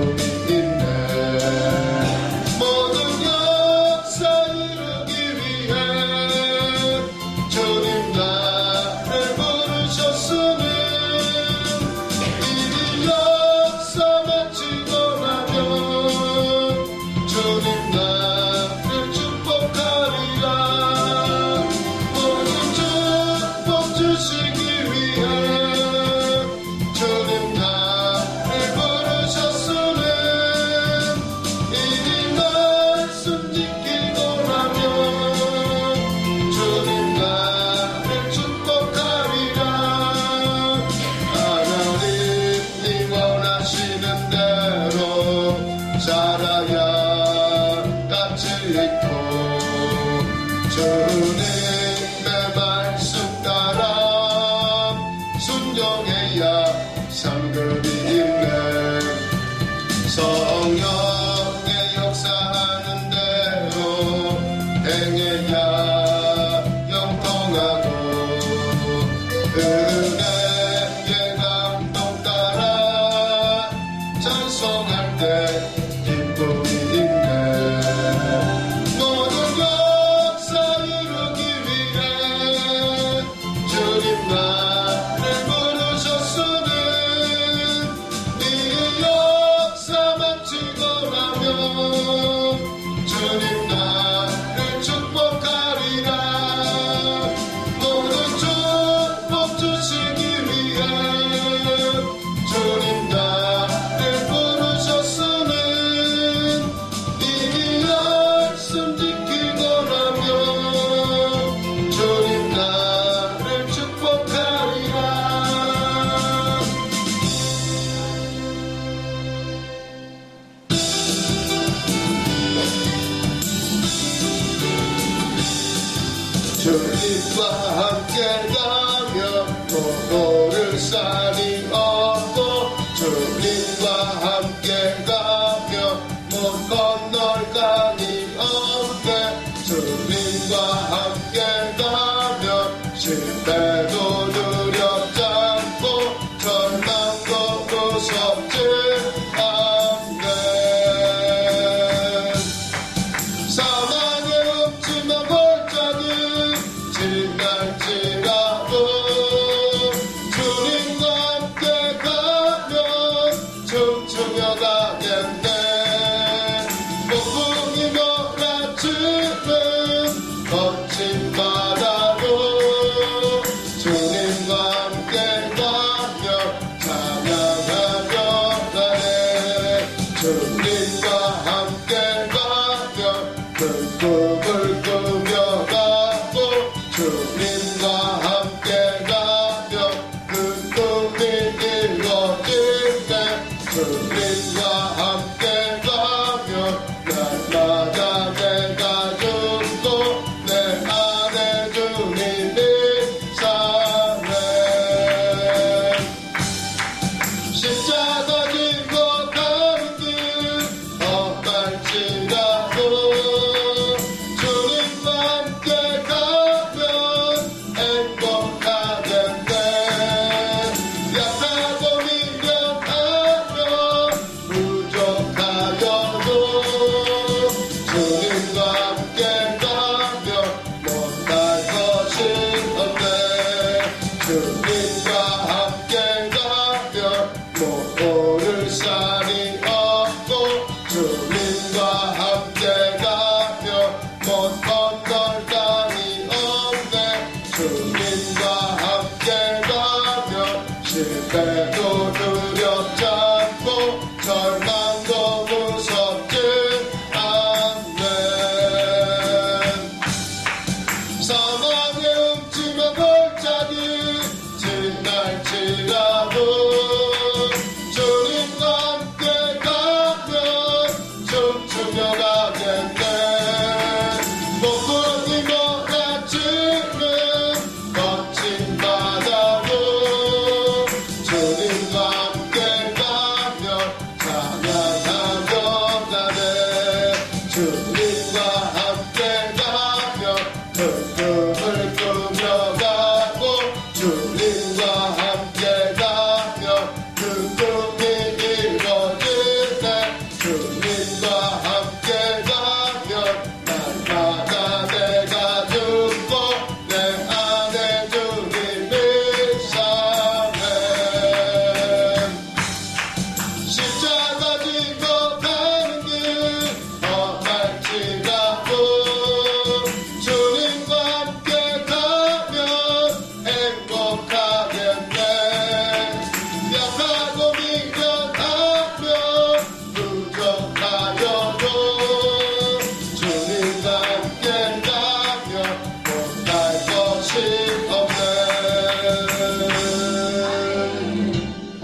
기쁨이 있네. 모든 역사 이루기 위해 주님 나를 부르셨으니 이 역사 마치고 나면 주님 나를 축복하리라. 모든 축복 주시기 위해 주님 나를 부르셨으니 이 말씀 지키고 나면 주님 나를 축복하리라. 하나님이 원하시는 대로 살아야 가치 있고 주님의 말씀 따라 순종해야 상급이 있네. 성령의 역사하는 대로 행해야 영통하고 은혜의 감동 따라 찬송할 때 기쁨이 있네. 모든 역사 이루기 위해 주님 나를 부르셨으니 이 역사 마치고 나면 주님 나를 축복하리라. 모든 축복 주시기 위해 주님 나를 부르셨으니 이 말씀 지키고 나면 주님 나를 축복하리라. 주님과 함께 가며 모를 산이 없고 주님과 함께 가며 못 건널 강이 없네. 주님과 함께 가며 실패도 두렵지 않고 절망도 무섭지 않네. 사망의 없지만 골짜기 지날지라도 주님과 함께 가면 춤추며 가겠네. 폭풍이 몰아치는 거친 바다로 주님과 함께 가며 찬양하며 가네. 주님과 함께 가며 큰 꿈을 꾸며 가고 주님과 함께 가며 큰 꿈이 이루어지네. 주님과 함께 가며 날마다 내가 죽고 내 안에 주님이 사네. 십자가 지고 가는 길 험할지라도 주님과 함께 가면 행복하겠네. 약하고 미련하며 부족하여도 주님과 함께 가며 못할 것이 없네. 주님과 함께 가며 못 오를 산이 없고 주님과 함께 가며 못 건널 강이 없네. 주님과 함께 가며 실패도 두렵지 않고 절망도 무섭지 않네. 사망의 음침한 골짜기 지날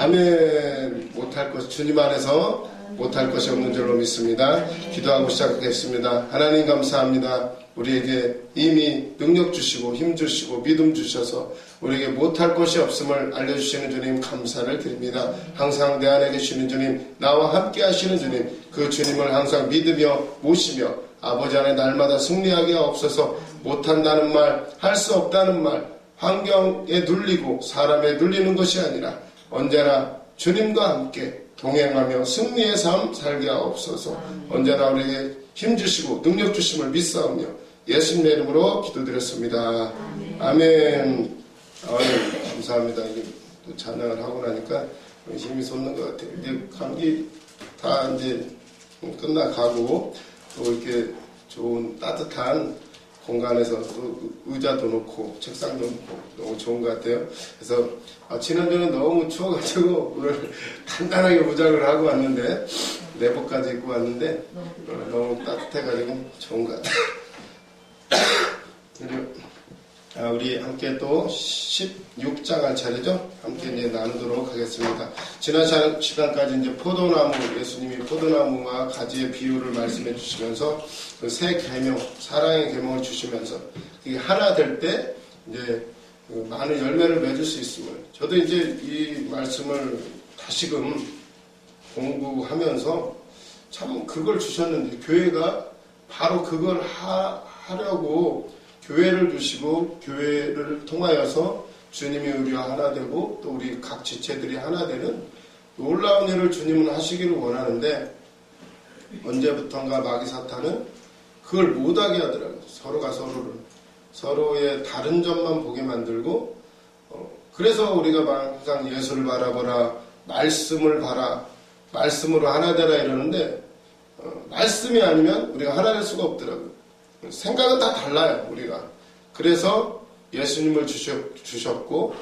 아멘. 못할 것, 주님 안에서 못할 것이 없는 줄로 믿습니다. 기도하고 시작하겠습니다. 하나님 감사합니다. 우리에게 이미 능력 주시고 힘 주시고 믿음 주셔서 우리에게 못할 것이 없음을 알려주시는 주님 감사를 드립니다. 항상 내 안에 계시는 주님, 나와 함께 하시는 주님, 그 주님을 항상 믿으며 모시며 아버지 안에 날마다 승리하게 하옵소서. 못한다는 말, 할 수 없다는 말, 환경에 눌리고 사람에 눌리는 것이 아니라 언제나 주님과 함께 동행하며 승리의 삶 살게 하옵소서. 언제나 우리에게 힘 주시고 능력 주심을 믿사오며 예수님의 이름으로 기도드렸습니다. 아멘. 아유, 감사합니다. 이게 또 찬양을 하고 나니까 힘이 솟는 것 같아요. 이제 감기 다 이제 끝나가고 또 이렇게 좋은 따뜻한 공간에서 또 의자도 놓고 책상도 놓고 너무 좋은 것 같아요. 그래서 지난주는 너무 추워가지고 오늘 단단하게 무장을 하고 왔는데 내복까지 입고 왔는데 너무 따뜻해가지고 좋은 것 같아요. 우리 함께 또 16장 할 차례죠? 함께 이제 나누도록 하겠습니다. 지난 시간까지 이제 포도나무, 예수님이 포도나무와 가지의 비유를 말씀해 주시면서 그 새 계명, 사랑의 계명을 주시면서 이게 하나 될 때 이제 많은 열매를 맺을 수 있음을, 저도 이제 이 말씀을 다시금 공부하면서 참 그걸 주셨는데, 교회가 바로 그걸 하려고 교회를 주시고 교회를 통하여서 주님이 우리와 하나 되고 또 우리 각 지체들이 하나 되는 놀라운 일을 주님은 하시기를 원하는데, 언제부턴가 마귀 사탄은 그걸 못하게 하더라고요. 서로가 서로의 다른 점만 보게 만들고, 그래서 우리가 항상 예수를 바라보라, 말씀을 봐라, 말씀으로 하나 되라 이러는데, 말씀이 아니면 우리가 하나 될 수가 없더라고요. 생각은 다 달라요, 우리가. 그래서 예수님을 주셨고,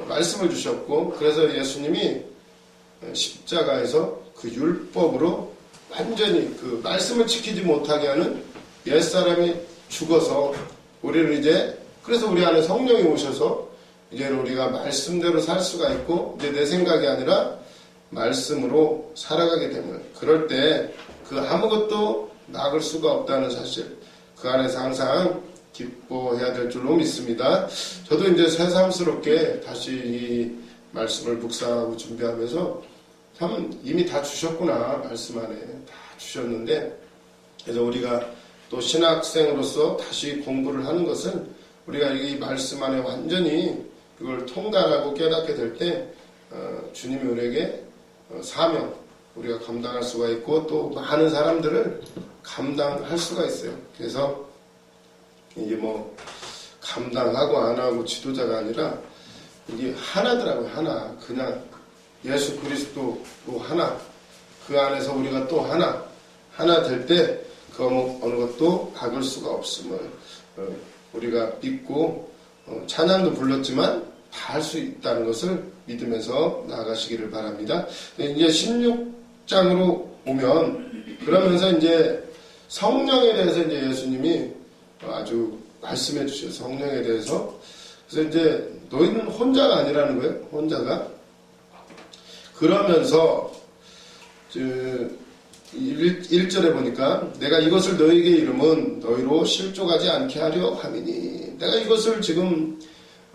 말씀을 주셨고, 그래서 예수님이 십자가에서 그 율법으로 완전히 그 말씀을 지키지 못하게 하는 옛사람이 죽어서 우리를 이제, 그래서 우리 안에 성령이 오셔서 이제 우리가 말씀대로 살 수가 있고, 이제 내 생각이 아니라 말씀으로 살아가게 되면, 그럴 때 그 아무것도 막을 수가 없다는 사실, 그 안에서 항상 기뻐해야 될 줄로 믿습니다. 저도 이제 새삼스럽게 다시 이 말씀을 묵상하고 준비하면서 참 이미 다 주셨구나, 말씀 안에 다 주셨는데, 그래서 우리가 또 신학생으로서 다시 공부를 하는 것은 우리가 이 말씀 안에 완전히 그걸 통달하고 깨닫게 될 때 주님이 우리에게 사명, 우리가 감당할 수가 있고 또 많은 사람들을 감당할 수가 있어요. 그래서 이게 뭐 감당하고 안 하고 지도자가 아니라 이게 하나더라고요. 하나. 그냥 예수 그리스도로 하나. 그 안에서 우리가 또 하나 될 때 그 어느 것도 막을 수가 없음을 우리가 믿고 찬양도 불렀지만 다 할 수 있다는 것을 믿으면서 나아가시기를 바랍니다. 이제 16장으로 오면, 그러면서 이제 성령에 대해서 이제 예수님이 아주 말씀해 주셔요. 성령에 대해서. 그래서 이제 너희는 혼자가 아니라는 거예요. 혼자가. 그러면서 1절에 보니까 내가 이것을 너희에게 이름은 너희로 실족하지 않게 하려 함이니, 내가 이것을 지금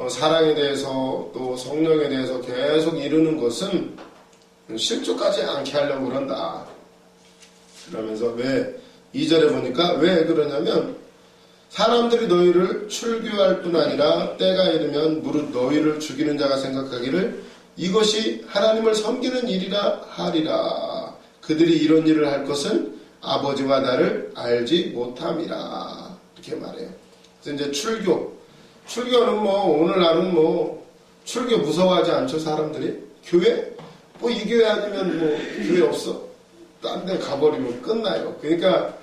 사랑에 대해서 또 성령에 대해서 계속 이루는 것은 실족하지 않게 하려고 그런다. 그러면서 왜 2절에 보니까 왜 그러냐면, 사람들이 너희를 출교할 뿐 아니라 때가 이르면 무릇 너희를 죽이는 자가 생각하기를 이것이 하나님을 섬기는 일이라 하리라. 그들이 이런 일을 할 것은 아버지와 나를 알지 못함이라. 이렇게 말해요. 그래서 이제 출교는 뭐 오늘날은 뭐 출교 무서워하지 않죠, 사람들이? 교회? 뭐 이 교회 아니면 뭐 교회 없어? 딴 데 가버리면 끝나요. 그러니까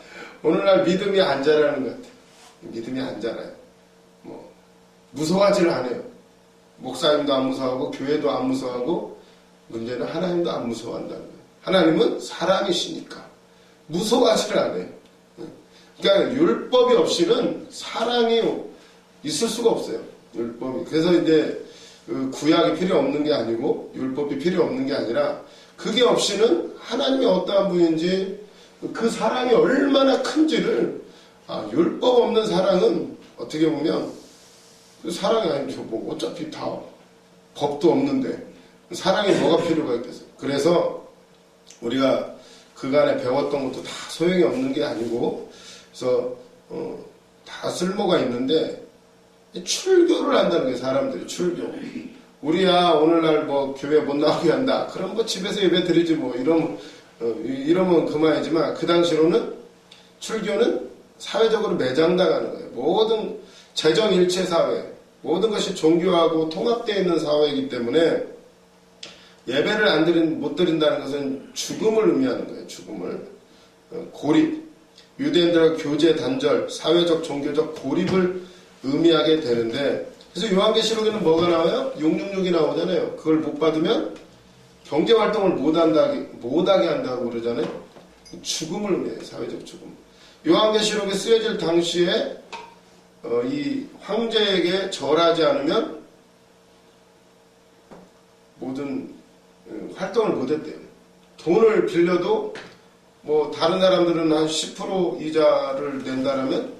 오늘날 믿음이 안 자라는 것 같아요. 믿음이 안 자라요. 뭐 무서워하지를 않아요. 목사님도 안 무서워하고 교회도 안 무서워하고, 문제는 하나님도 안 무서워한다는 거예요. 하나님은 사랑이시니까 무서워하지를 않아요. 그러니까 율법이 없이는 사랑이 있을 수가 없어요. 율법이. 그래서 이제 그 구약이 필요 없는 게 아니고 율법이 필요 없는 게 아니라 그게 없이는 하나님이 어떠한 분인지 그 사랑이 얼마나 큰지를 율법 없는 사랑은 어떻게 보면 그 사랑이 아니죠. 뭐 어차피 다 법도 없는데 사랑이 뭐가 필요가 있겠어요. 그래서 우리가 그간에 배웠던 것도 다 소용이 없는 게 아니고 그래서 다 쓸모가 있는데 출교를 한다는 게 사람들이 출교. 우리야 오늘날 뭐 교회 못 나오게 한다. 그럼 뭐 집에서 예배 드리지 뭐 이러면 그만이지만 그 당시로는 출교는 사회적으로 매장당하는 거예요. 모든 재정일체 사회, 모든 것이 종교하고 통합되어 있는 사회이기 때문에 예배를 못 드린다는 것은 죽음을 의미하는 거예요. 죽음을. 고립. 유대인들과 교제 단절, 사회적 종교적 고립을 의미하게 되는데 그래서 요한계시록에는 뭐가 나와요? 666이 나오잖아요. 그걸 못 받으면 경제활동을 못하게 한다고 그러잖아요. 죽음을 의미해요. 사회적 죽음. 요한계시록에 쓰여질 당시에 이 황제에게 절하지 않으면 모든 활동을 못했대요. 돈을 빌려도 뭐 다른 사람들은 한 10% 이자를 낸다라면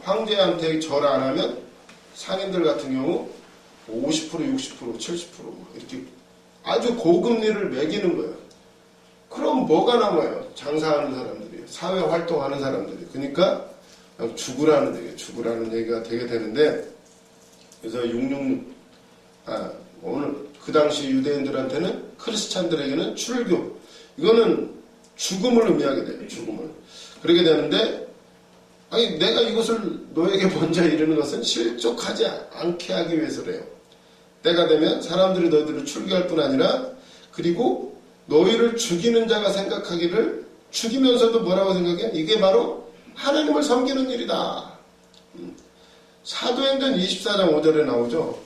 황제한테 절 안 하면 상인들 같은 경우 50%, 60%, 70% 이렇게 아주 고금리를 매기는 거예요. 그럼 뭐가 남아요? 장사하는 사람들이, 사회 활동하는 사람들이. 그러니까 죽으라는 얘기가 되게 되는데 그래서 666 오늘 그 당시 유대인들한테는 크리스찬들에게는 출교 이거는 죽음을 의미하게 돼요. 죽음을. 그렇게 되는데 내가 이것을 너에게 먼저 이르는 것은 실족하지 않게 하기 위해서래요. 때가 되면 사람들이 너희들을 출교할 뿐 아니라 그리고 너희를 죽이는 자가 생각하기를 죽이면서도 뭐라고 생각해? 이게 바로 하나님을 섬기는 일이다. 사도행전 24장 5절에 나오죠.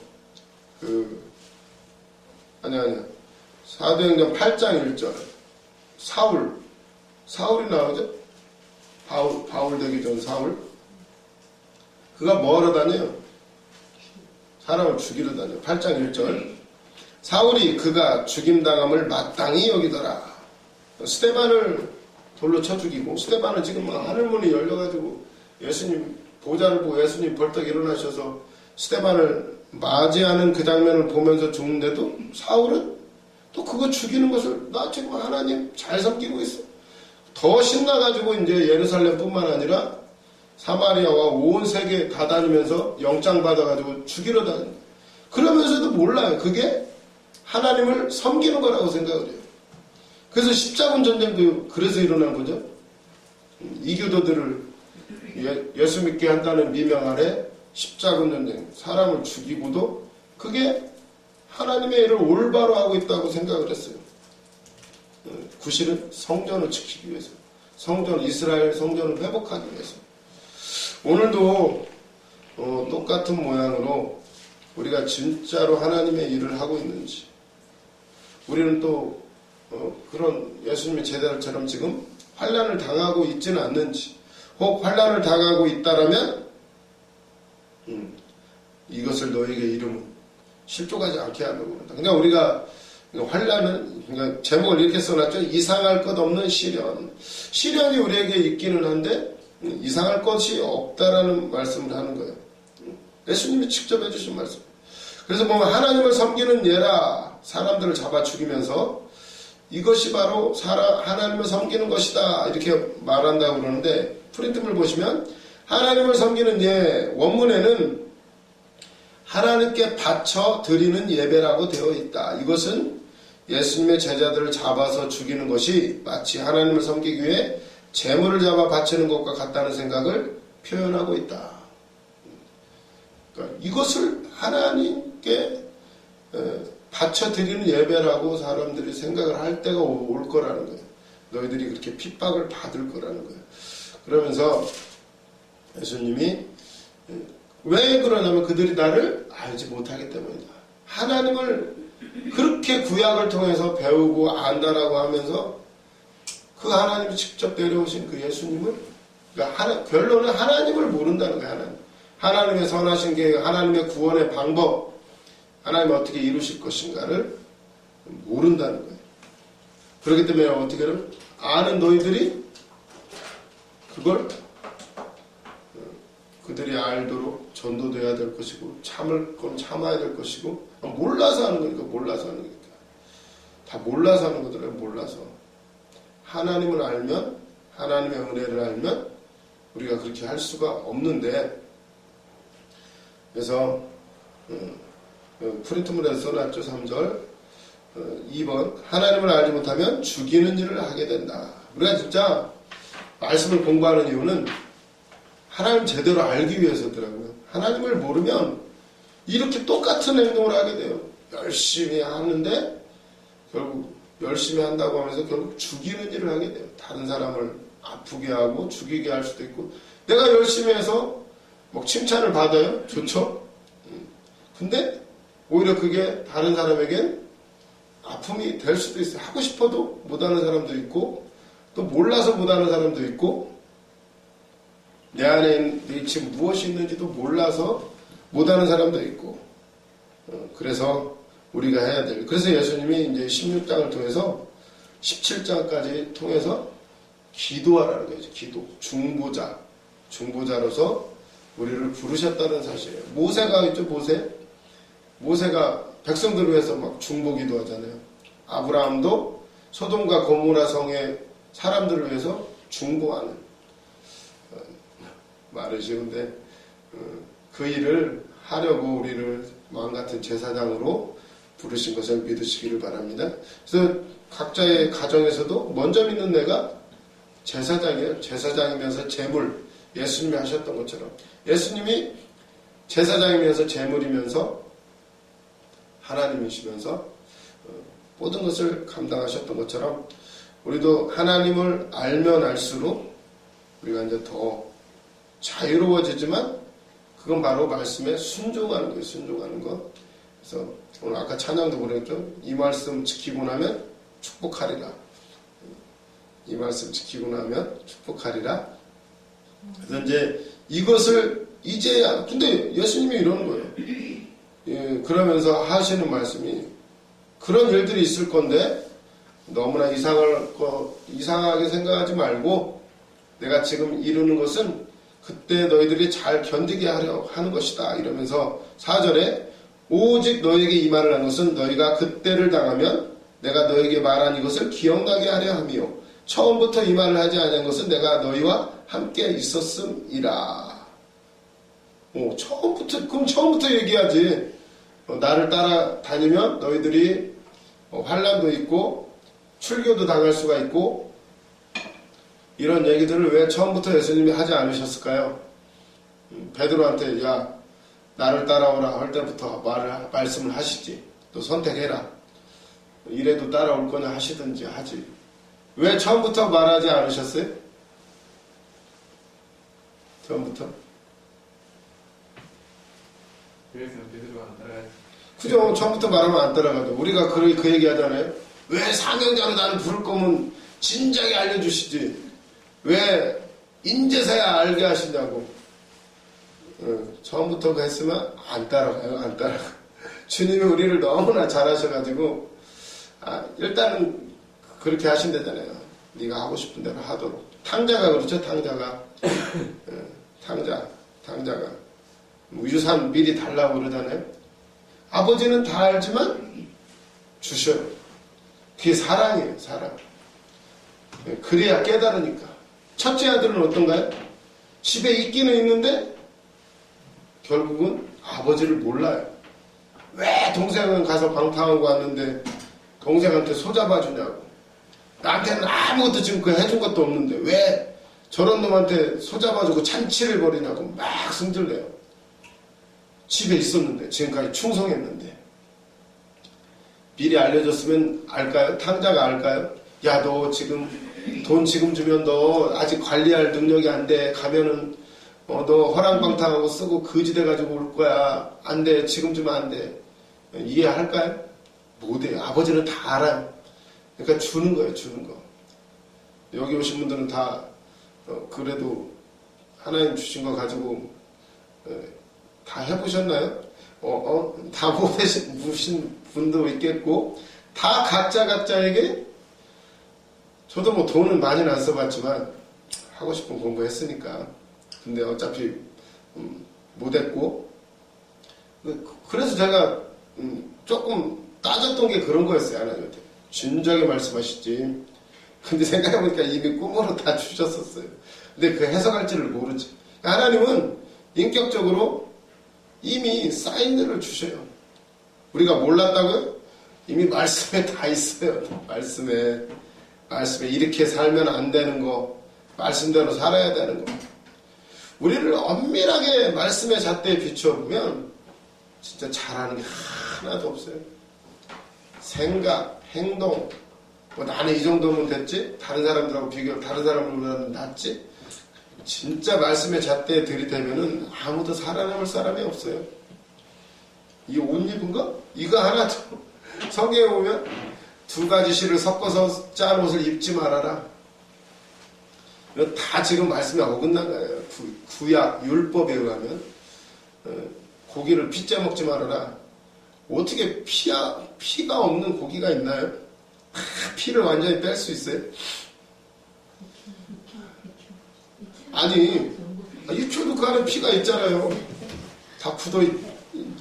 아니야. 사도행전 8장 1절. 사울이 나오죠? 바울 되기 전 사울. 그가 뭐하러 다녀요? 사람을 죽이러 다녀요. 8장 1절. 사울이 그가 죽임당함을 마땅히 여기더라. 스데반을 돌로 쳐 죽이고 스데반은 지금 하늘문이 열려가지고 예수님 보좌를 보고 예수님 벌떡 일어나셔서 스데반을 맞이하는 그 장면을 보면서 죽는데도 사울은 또 그거 죽이는 것을 나 지금 하나님 잘 섬기고 있어. 더 신나가지고 이제 예루살렘뿐만 아니라 사마리아와 온 세계 다 다니면서 영장 받아가지고 죽이러 다니는 거예요. 그러면서도 몰라요. 그게 하나님을 섬기는 거라고 생각을 해요. 그래서 십자군 전쟁도 그래서 일어난 거죠. 이교도들을 예수 믿게 한다는 미명 아래 십자군 전쟁, 사람을 죽이고도 그게 하나님의 일을 올바로 하고 있다고 생각을 했어요. 구실은 성전을 지키기 위해서, 이스라엘 성전을 회복하기 위해서. 오늘도 똑같은 모양으로 우리가 진짜로 하나님의 일을 하고 있는지, 우리는 또 그런 예수님의 제자들처럼 지금 환난을 당하고 있지는 않는지, 혹 환난을 당하고 있다라면 이것을 너에게 이름은 실족하지 않게 하려고 그런다. 그러니까 우리가 환난은, 그러니까 제목을 이렇게 써놨죠. 이상할 것 없는 시련. 시련이 우리에게 있기는 한데 이상할 것이 없다라는 말씀을 하는 거예요. 예수님이 직접 해주신 말씀. 그래서 보면 하나님을 섬기는 예라, 사람들을 잡아 죽이면서 이것이 바로 하나님을 섬기는 것이다 이렇게 말한다고 그러는데, 프린트물 보시면 하나님을 섬기는 예, 원문에는 하나님께 바쳐 드리는 예배라고 되어 있다. 이것은 예수님의 제자들을 잡아서 죽이는 것이 마치 하나님을 섬기기 위해 제물을 잡아 바치는 것과 같다는 생각을 표현하고 있다. 그러니까 이것을 하나님께 바쳐 드리는 예배라고 사람들이 생각을 할 때가 올 거라는 거예요. 너희들이 그렇게 핍박을 받을 거라는 거예요. 그러면서 예수님이 왜 그러냐면 그들이 나를 알지 못하기 때문이다. 하나님을 그렇게 구약을 통해서 배우고 안다라고 하면서 그 하나님이 직접 내려오신 그 예수님을, 그러니까 결론은 하나님을 모른다는 거예요. 하나님의 선하신 계획, 하나님의 구원의 방법, 하나님이 어떻게 이루실 것인가를 모른다는 거예요. 그렇기 때문에 어떻게 하면 아는 너희들이 그걸 그들이 알도록 전도돼야 될 것이고 참을 건 참아야 될 것이고 몰라서 하는 거니까 몰라서 하는 거니까 다 몰라서 하는 거더라고요. 몰라서 하나님을 알면 하나님의 은혜를 알면 우리가 그렇게 할 수가 없는데 그래서 프린트물에 써놨죠. 3절 2번 하나님을 알지 못하면 죽이는 일을 하게 된다. 우리가 진짜 말씀을 공부하는 이유는 하나님 제대로 알기 위해서더라고요. 하나님을 모르면 이렇게 똑같은 행동을 하게 돼요. 열심히 하는데 결국 열심히 한다고 하면서 결국 죽이는 일을 하게 돼요. 다른 사람을 아프게 하고 죽이게 할 수도 있고 내가 열심히 해서 뭐 칭찬을 받아요. 좋죠? 근데 오히려 그게 다른 사람에겐 아픔이 될 수도 있어요. 하고 싶어도 못하는 사람도 있고 또 몰라서 못하는 사람도 있고 내 안에 지금 무엇이 있는지도 몰라서 못하는 사람도 있고 그래서 우리가 해야 될 그래서 예수님이 이제 16장을 통해서 17장까지 통해서 기도하라는 거죠. 기도 중보자로서 우리를 부르셨다는 사실이에요. 모세가 있죠. 모세가 백성들을 위해서 막 중보 기도하잖아요. 아브라함도 소돔과 고모라 성의 사람들을 위해서 중보하는 말을 지은데 그 일을 하려고 우리를 마음같은 제사장으로 부르신 것을 믿으시기를 바랍니다. 그래서 각자의 가정에서도 먼저 믿는 내가 제사장이에요. 제사장이면서 제물 예수님이 하셨던 것처럼 예수님이 제사장이면서 제물이면서 하나님이시면서 모든 것을 감당하셨던 것처럼 우리도 하나님을 알면 알수록 우리가 이제 더 자유로워지지만 그건 바로 말씀에 순종하는 거예요. 순종하는 것. 그래서 오늘 아까 찬양도 그랬죠. 이 말씀 지키고 나면 축복하리라. 이 말씀 지키고 나면 축복하리라. 그래서 이제 이것을 이제야 근데 예수님이 이러는 거예요. 예, 그러면서 하시는 말씀이 그런 일들이 있을 건데 너무나 이상하게 생각하지 말고 내가 지금 이루는 것은 그때 너희들이 잘 견디게 하려 하는 것이다. 이러면서 4절에 오직 너에게 이 말을 한 것은 너희가 그때를 당하면 내가 너에게 말한 이것을 기억나게 하려 함이요 처음부터 이 말을 하지 아니한 것은 내가 너희와 함께 있었음이라. 처음부터 얘기하지. 나를 따라다니면 너희들이 환난도 있고 출교도 당할 수가 있고 이런 얘기들을 왜 처음부터 예수님이 하지 않으셨을까요? 베드로한테 야 나를 따라오라 할 때부터 말씀을 하시지. 또 선택해라. 이래도 따라올 거냐 하시든지 하지. 왜 처음부터 말하지 않으셨어요? 처음부터? 그래서 베드로가 안 따라가지. 그죠? 처음부터 말하면 안 따라가죠. 우리가 그 얘기 하잖아요. 왜 사명자로 나를 부를 거면 진작에 알려주시지. 왜 인제서야 알게 하시냐고. 처음부터 했으면 안 따라가요. 안 따라가. 주님이 우리를 너무나 잘하셔가지고 일단은 그렇게 하신다잖아요. 네가 하고 싶은 대로 하도록. 탕자가 그렇죠. 탕자가 유산 미리 달라고 그러잖아요. 아버지는 다 알지만 주셔요. 그게 사랑이에요. 사랑. 그래야 깨달으니까. 첫째 아들은 어떤가요? 집에 있기는 있는데 결국은 아버지를 몰라요. 왜 동생은 가서 방탕하고 왔는데 동생한테 소잡아 주냐고. 나한테는 아무것도 지금 해준 것도 없는데 왜 저런 놈한테 소잡아주고 잔치를 벌이냐고 막 승질내요. 집에 있었는데 지금까지 충성했는데 미리 알려줬으면 알까요? 탕자가 알까요? 야 너 지금 돈 지금 주면 너 아직 관리할 능력이 안 돼. 가면은 너 허랑방탕하고 쓰고 거지돼가지고 올 거야. 안 돼. 지금 주면 안 돼. 이해할까요? 못해요. 아버지는 다 알아요. 그러니까 주는 거예요. 주는 거. 여기 오신 분들은 다 그래도 하나님 주신 거 가지고 다 해보셨나요? 다 보신 분도 있겠고, 다 각자에게, 저도 뭐 돈은 많이는 안 써봤지만, 하고 싶은 공부 했으니까. 근데 어차피, 못했고, 그래서 제가, 조금 따졌던 게 그런 거였어요, 하나님한테. 진작에 말씀하시지. 근데 생각해보니까 이미 꿈으로 다 주셨었어요. 근데 그 해석할 줄을 모르지. 하나님은 인격적으로 이미 사인들을 주셔요. 우리가 몰랐다고요? 이미 말씀에 다 있어요. 말씀에 이렇게 살면 안 되는 거, 말씀대로 살아야 되는 거. 우리를 엄밀하게 말씀의 잣대에 비춰보면 진짜 잘하는 게 하나도 없어요. 생각, 행동, 뭐 나는 이 정도면 됐지? 다른 사람들하고 다른 사람들보다는 낫지? 진짜 말씀의 잣대에 들이대면은 아무도 살아남을 사람이 없어요. 이 옷 입은 거? 이거 하나도 성경에 보면 2가지 실을 섞어서 짠 옷을 입지 말아라. 이거 다 지금 말씀에 어긋난 거예요. 구약, 율법에 의하면 고기를 피째 먹지 말아라. 어떻게 피가 없는 고기가 있나요? 피를 완전히 뺄 수 있어요? 아니, 유초도 그 안에 피가 있잖아요. 다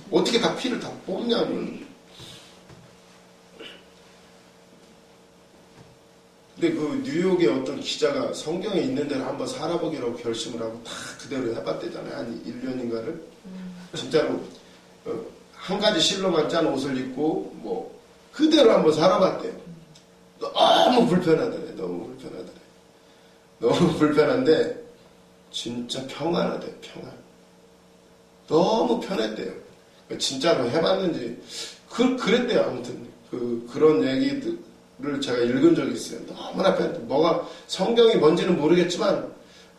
어떻게 다 피를 다 뽑냐면. 근데 그 뉴욕의 어떤 기자가 성경에 있는 대로 한번 살아보기라고 결심을 하고 다 그대로 해봤대잖아요. 한 1년인가를. 진짜로, 한 가지 실로만 짠 옷을 입고, 뭐, 그대로 한번 살아봤대요. 너무 불편하더래. 너무 불편한데, 진짜 평안하대요. 평안. 너무 편했대요. 진짜로 해봤는지 그랬대요. 아무튼 그런 얘기들을 제가 읽은 적이 있어요. 너무나 뭐가 성경이 뭔지는 모르겠지만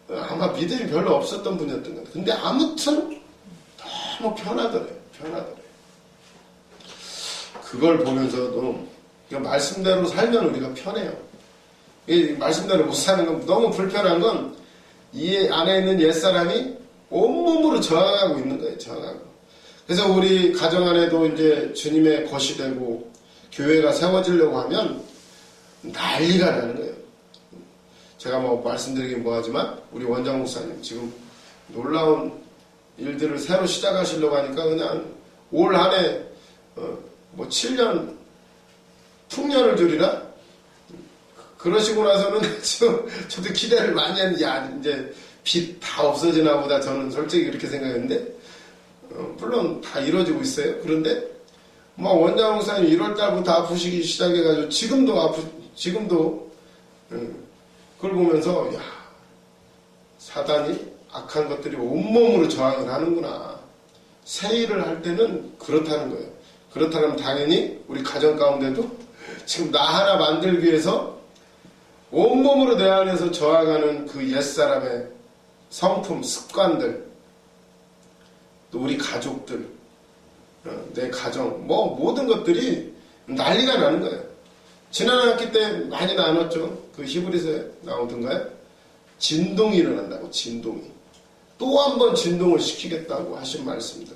아마 믿음이 별로 없었던 분이었던 것 같아요. 근데 아무튼 너무 편하더래요. 그걸 보면서도 말씀대로 살면 우리가 편해요. 이 말씀대로 못 사는 건 너무 불편한 건 이 안에 있는 옛사람이 온몸으로 저항하고 있는 거예요. 저항하고. 그래서 우리 가정 안에도 이제 주님의 것이 되고 교회가 세워지려고 하면 난리가 나는 거예요. 제가 뭐 말씀드리긴 뭐하지만 우리 원장 목사님 지금 놀라운 일들을 새로 시작하시려고 하니까 그냥 올 한해 뭐 7년 풍년을 주리라 그러시고 나서는 저도 기대를 많이 했는데 이제 빚 다 없어지나 보다 저는 솔직히 그렇게 생각했는데 물론 다 이루어지고 있어요. 그런데 뭐 원장 목사님 1월 달부터 아프시기 시작해가지고 지금도 그걸 보면서 야 사단이 악한 것들이 온몸으로 저항을 하는구나. 새 일을 할 때는 그렇다는 거예요. 그렇다면 당연히 우리 가정 가운데도 지금 나 하나 만들기 위해서 온몸으로 내 안에서 저항하는 그 옛사람의 성품, 습관들, 또 우리 가족들, 내 가정, 뭐 모든 것들이 난리가 나는 거예요. 지난 학기 때 많이 나눴죠. 그 히브리서에 나오던가요? 진동이 일어난다고, 진동이. 또 한 번 진동을 시키겠다고 하신 말씀들.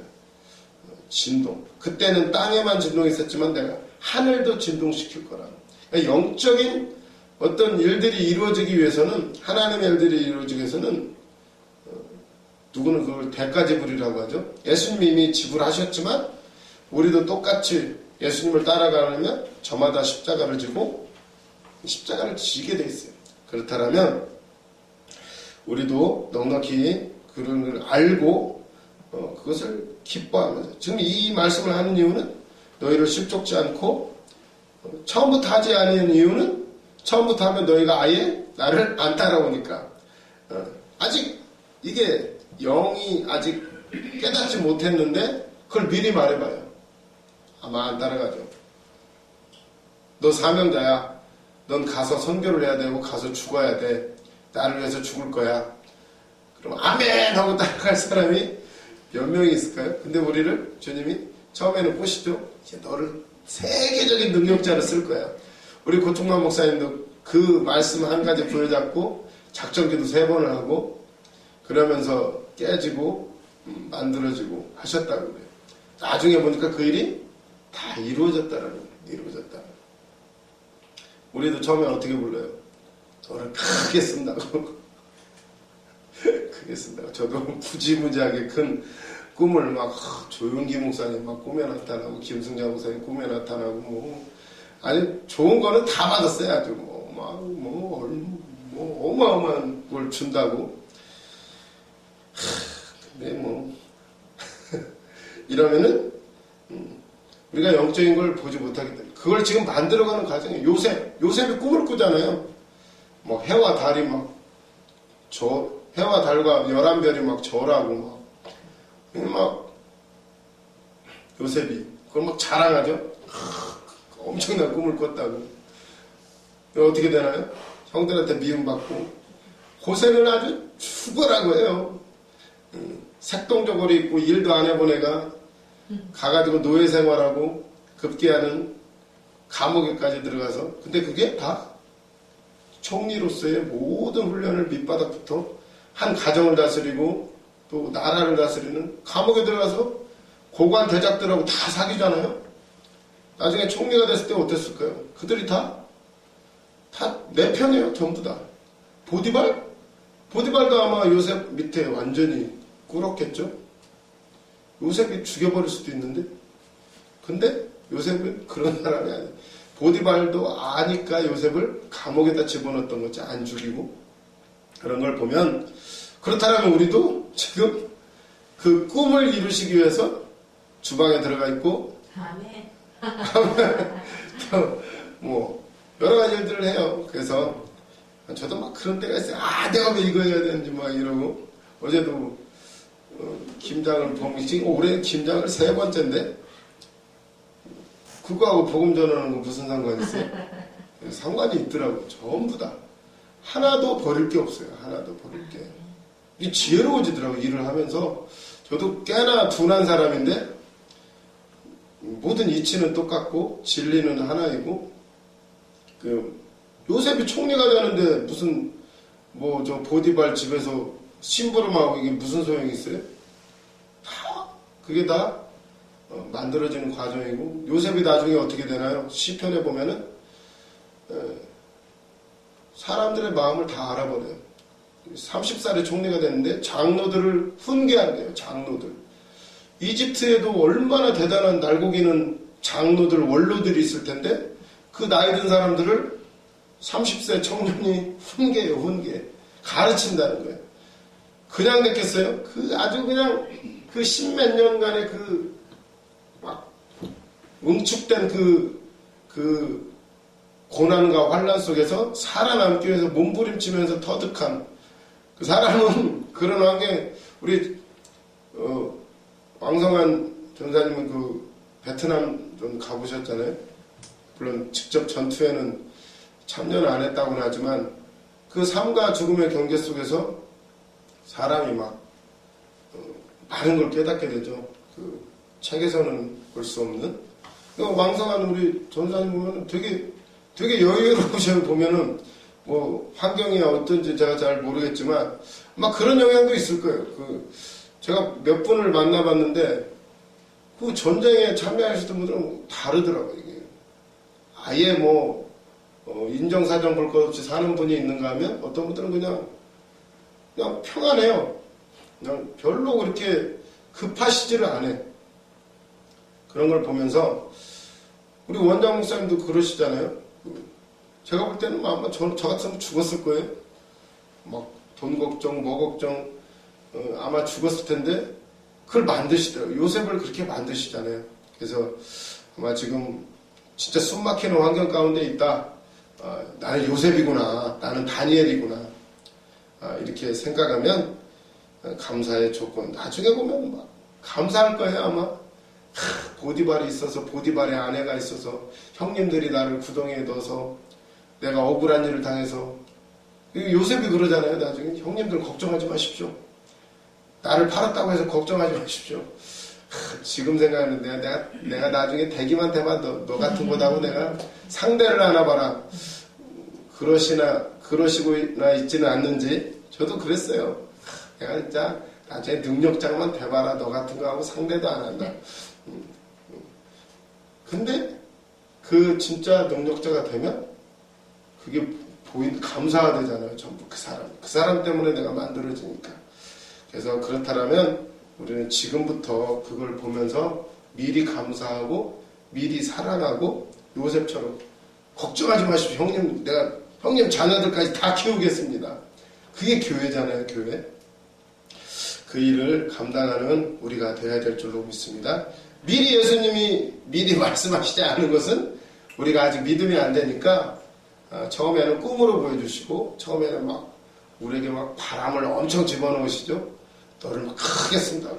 진동. 그때는 땅에만 진동이 있었지만 내가 하늘도 진동시킬 거라. 그러니까 영적인 어떤 일들이 이루어지기 위해서는, 하나님의 일들이 이루어지기 위해서는, 누구는 그걸 대가지불이라고 하죠. 예수님이 이미 지불하셨지만, 우리도 똑같이 예수님을 따라가려면 저마다 십자가를 지고, 십자가를 지게 돼 있어요. 그렇다면, 우리도 넉넉히 그런 걸 알고, 그것을 기뻐하면서. 지금 이 말씀을 하는 이유는, 너희를 실족지 않고, 처음부터 하지 않은 이유는, 처음부터 하면 너희가 아예 나를 안 따라오니까. 아직 이게 영이 아직 깨닫지 못했는데 그걸 미리 말해봐요. 아마 안 따라가죠. 너 사명자야. 넌 가서 선교를 해야 되고 가서 죽어야 돼. 나를 위해서 죽을 거야. 그럼 아멘 하고 따라갈 사람이 몇 명이 있을까요? 근데 우리를 주님이 처음에는 꼬시죠. 이제 너를 세계적인 능력자로 쓸 거야. 우리 고충만 목사님도 그 말씀 한 가지 부여잡고 작전기도 3번을 하고 그러면서 깨지고 만들어지고 하셨다고 그래요. 나중에 보니까 그 일이 다 이루어졌다라는 거예요. 이루어졌다. 우리도 처음에 어떻게 불러요? 너를 크게 쓴다고. 크게 쓴다고. 저도 무지무지하게 큰 꿈을 막 조윤기 목사님 막 꿈에 나타나고 김승자 목사님 꿈에 나타나고 뭐 아니 좋은 거는 다 받았어요. 아주 뭐 어마어마한 걸 준다고. 근데 뭐 이러면은 우리가 영적인 걸 보지 못하기 때문에 그걸 지금 만들어가는 과정에 요셉이 꿈을 꾸잖아요. 뭐 해와 달이 해와 달과 11별이 막 절하고 막 요셉이 그걸 막 자랑하죠. 엄청난 꿈을 꿨다고. 어떻게 되나요? 형들한테 미움받고 호세는 아주 죽어라고 해요. 색동저고리 입고 일도 안 해본 애가 가가지고 노예 생활하고 급기야는 감옥에까지 들어가서 근데 그게 다 총리로서의 모든 훈련을 밑바닥부터 한 가정을 다스리고 또 나라를 다스리는 감옥에 들어가서 고관 대작들하고 다 사귀잖아요. 나중에 총리가 됐을 때 어땠을까요? 그들이 다 내 편이에요. 전부 다. 보디발도 아마 요셉 밑에 완전히 꿇었겠죠. 요셉이 죽여버릴 수도 있는데 근데 요셉은 그런 사람이 아니에요. 보디발도 아니까 요셉을 감옥에다 집어넣었던 거지 안 죽이고 그런 걸 보면 그렇다면 우리도 지금 그 꿈을 이루시기 위해서 주방에 들어가 있고 아멘. 뭐 여러 가지 일들을 해요. 그래서 저도 막 그런 때가 있어요. 내가 왜 이거 해야 되는지 막 이러고 어제도 김장을 올해 김장을 3번째인데 그거하고 복음 전하는 거 무슨 상관이 있어요? 상관이 있더라고. 전부 다. 하나도 버릴 게 없어요. 하나도 버릴 게. 이 지혜로워지더라고. 일을 하면서. 저도 꽤나 둔한 사람인데 모든 이치는 똑같고 진리는 하나이고 요셉이 총리가 되는데 무슨 저 보디발 집에서 심부름하고 이게 무슨 소용이 있어요? 그게 다 만들어지는 과정이고 요셉이 나중에 어떻게 되나요? 시편에 보면은 사람들의 마음을 다 알아버려요. 30살에 총리가 됐는데 장로들을 훈계한대요. 장로들. 이집트에도 얼마나 대단한 날고기는 장로들, 원로들이 있을 텐데 그 나이 든 사람들을 30세 청년이 훈계해요. 훈계. 가르친다는 거예요. 그냥 됐겠어요? 아주 그냥 그 10몇 년간의 막 응축된 그 고난과 환란 속에서 살아남기 위해서 몸부림치면서 터득한 그 사람은 그런 환경에 우리 왕성한 전사님은 베트남 좀 가보셨잖아요. 물론 직접 전투에는 참여는 안 했다고는 하지만 그 삶과 죽음의 경계 속에서 사람이 막 많은 걸 깨닫게 되죠. 책에서는 볼 수 없는. 왕성한 우리 전사님 보면은 되게 여유로우셔. 보면은 환경이 어떤지 제가 잘 모르겠지만 막 그런 영향도 있을 거예요. 제가 몇 분을 만나봤는데 그 전쟁에 참여하셨던 분들은 다르더라고요. 이게 아예 인정사정 볼 것 없이 사는 분이 있는가 하면 어떤 분들은 그냥 평안해요. 그냥 별로 그렇게 급하시지를 않아요. 그런 걸 보면서 우리 원장 목사님도 그러시잖아요. 제가 볼 때는 아마 저 같으면 죽었을 거예요. 막 돈 걱정, 뭐 걱정 아마 죽었을 텐데 그걸 만드시더라고요. 요셉을 그렇게 만드시잖아요. 그래서 아마 지금 진짜 숨막히는 환경 가운데 있다. 나는 요셉이구나. 나는 다니엘이구나. 이렇게 생각하면 감사의 조건. 나중에 보면 막 감사할 거예요. 아마 보디발이 있어서 보디발의 아내가 있어서 형님들이 나를 구덩이에 넣어서 내가 억울한 일을 당해서 요셉이 그러잖아요. 나중에 형님들 걱정하지 마십시오. 나를 팔았다고 해서 걱정하지 마십시오. 지금 생각하는데 내가 나중에 대기만 대봐 너 같은 거다고 내가 상대를 하나 봐라. 그러시고나 있지는 않는지 저도 그랬어요. 내가 진짜 나중에 능력장만 대봐라. 너 같은 거 하고 상대도 안 한다. 근데 그 진짜 능력자가 되면 그게 감사하되잖아요. 전부 그 사람 때문에 내가 만들어지니까. 그래서 그렇다면 우리는 지금부터 그걸 보면서 미리 감사하고 미리 사랑하고 요셉처럼 걱정하지 마십시오. 형님 자녀들까지 다 키우겠습니다. 그게 교회잖아요. 교회. 그 일을 감당하는 우리가 되어야 될 줄로 믿습니다. 미리 예수님이 미리 말씀하시지 않은 것은 우리가 아직 믿음이 안 되니까 처음에는 꿈으로 보여주시고 처음에는 막 우리에게 막 바람을 엄청 집어넣으시죠. 너를 막 크게 쓴다고.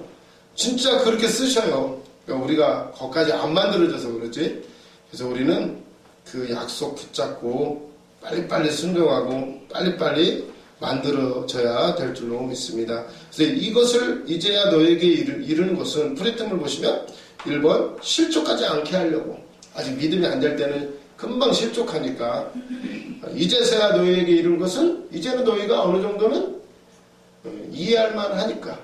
진짜 그렇게 쓰셔요. 그러니까 우리가 거기까지 안 만들어져서 그렇지. 그래서 우리는 그 약속 붙잡고 빨리빨리 순종하고 빨리빨리 만들어져야 될 줄로 믿습니다. 그래서 이것을 이제야 너에게 이르는 것은 프리즘을 보시면 1번 실족하지 않게 하려고. 아직 믿음이 안 될 때는 금방 실족하니까 이제서야 너희에게 이른 것은 이제는 너희가 어느 정도는 이해할 만하니까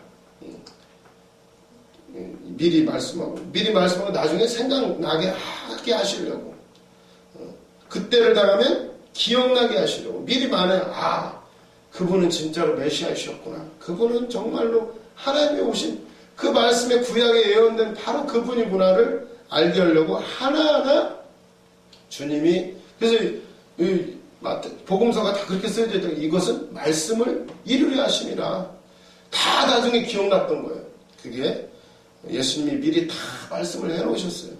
미리 말씀하고 나중에 생각나게 하게 하시려고 그때를 당하면 기억나게 하시려고 미리 말해. 그분은 진짜로 메시아이셨구나. 그분은 정말로 하나님의 오신 그 말씀의 구약에 예언된 바로 그분이구나를 알게 하려고 하나하나 주님이 그래서 복음서가 다 그렇게 쓰여져 있다. 이것은 말씀을 이루려 하심이라. 다 나중에 기억났던 거예요. 그게 예수님이 미리 다 말씀을 해놓으셨어요.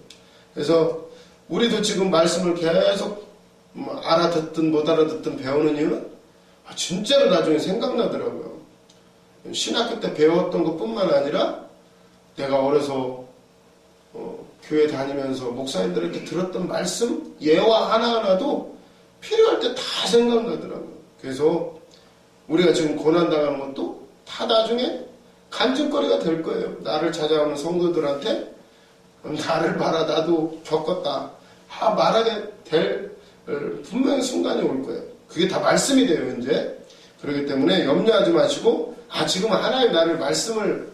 그래서 우리도 지금 말씀을 계속 알아듣든 못 알아듣든 배우는 이유는 진짜로 나중에 생각나더라고요. 신학교 때 배웠던 것뿐만 아니라 내가 어려서 교회 다니면서 목사님들에게 들었던 말씀 예화 하나하나도 필요할 때 다 생각나더라고요. 그래서 우리가 지금 고난당하는 것도 다 나중에 간증거리가 될 거예요. 나를 찾아오는 성도들한테 나를 봐라 나도 겪었다 말하게 될 분명히 순간이 올 거예요. 그게 다 말씀이 돼요. 이제 그렇기 때문에 염려하지 마시고 지금 하나님 나를 말씀을